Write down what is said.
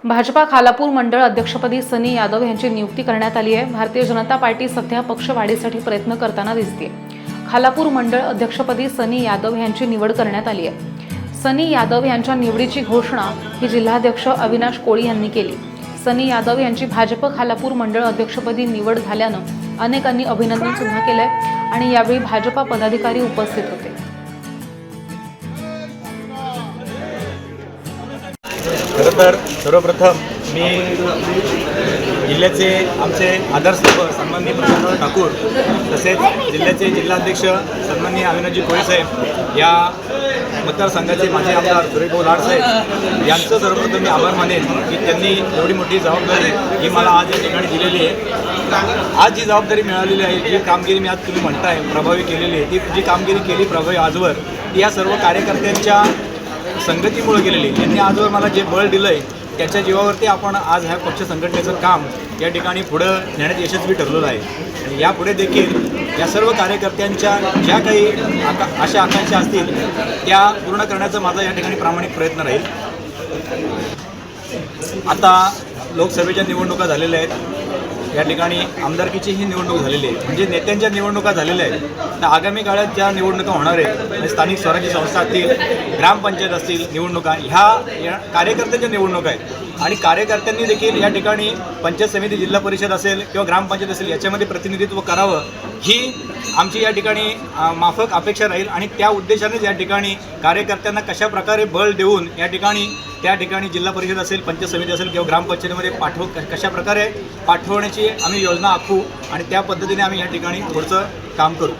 भाजपा खालापूर मंडळ अध्यक्षपदी सनी यादव यांची नियुक्ती करण्यात आली आहे। भारतीय जनता पार्टी सध्या पक्ष वाढीसाठी प्रयत्न करताना दिसते। खालापूर मंडळ अध्यक्षपदी सनी यादव यांची निवड करण्यात आली आहे। सनी यादव यांच्या निवडीची घोषणा ही जिल्हाध्यक्ष अविनाश कोळी यांनी केली। सनी यादव यांची भाजप खालापूर मंडळ अध्यक्षपदी निवड झाल्यानं अनेकांनी अभिनंदन सुद्धा केलंय आणि यावेळी भाजपा पदाधिकारी उपस्थित होते। खरं तर सर्वप्रथम मी जिल्ह्याचे आमचे आदर्श सन्माननीय प्रशांत ठाकूर तसेच जिल्ह्याचे जिल्हाध्यक्ष सन्माननीय अविनाशजी कोळी साहेब या मतदारसंघाचे माझे आमदार सुरेशभाऊ लाड साहेब यांचं सर्वप्रथम मी आभार मानेन की त्यांनी एवढी मोठी जबाबदारी ही मला आज या ठिकाणी दिलेली आहे। आज जी जबाबदारी मिळालेली आहे, जी कामगिरी मी आज तुम्ही म्हणताय प्रभावी केलेली आहे, ती जी कामगिरी केली प्रभावी आजवर ती या सर्व कार्यकर्त्यांच्या संगतीमुळे केलेली। त्यांनी आजवर मला जे बळ दिलं आहे त्याच्या जीवावरती आपण आज ह्या पक्ष संघटनेचं काम या ठिकाणी पुढं नेण्यात यशस्वी ठरलेलं आहे। आणि यापुढे देखील या सर्व कार्यकर्त्यांच्या ज्या काही आशा आकांक्षा असतील त्या पूर्ण करण्याचा माझा या ठिकाणी प्रामाणिक प्रयत्न राहील। आता लोकसभेच्या निवडणुका झालेल्या आहेत, या ठिकाणी आमदारकीची ही निवडणूक झालेली आहे, म्हणजे नेत्यांच्या निवडणुका झालेल्या आहेत। तर आगामी काळात ज्या निवडणुका होणार आहेत म्हणजे स्थानिक स्वराज्य संस्था असतील, ग्रामपंचायत असतील निवडणुका, ह्या कार्यकर्त्यांच्या निवडणुका आहेत। आणि कार्यकर्त्यांनी देखील या ठिकाणी पंचायत समिती, जिल्हा परिषद असेल किंवा ग्रामपंचायत असेल याच्यामध्ये प्रतिनिधित्व करावं ही आमची या ठिकाणी माफक अपेक्षा राहील। आणि त्या उद्देशानेच या ठिकाणी कार्यकर्त्यांना कशा प्रकारे बळ देऊन या ठिकाणी त्या ठिकाणी जिल्हा परिषद असेल, पंचायत समिती असेल किंवा ग्रामपंचायतीमध्ये कशा प्रकारे पाठवण्याची आम्ही योजना आखू आणि त्या पद्धतीने आम्ही या ठिकाणी पुढचं काम करू।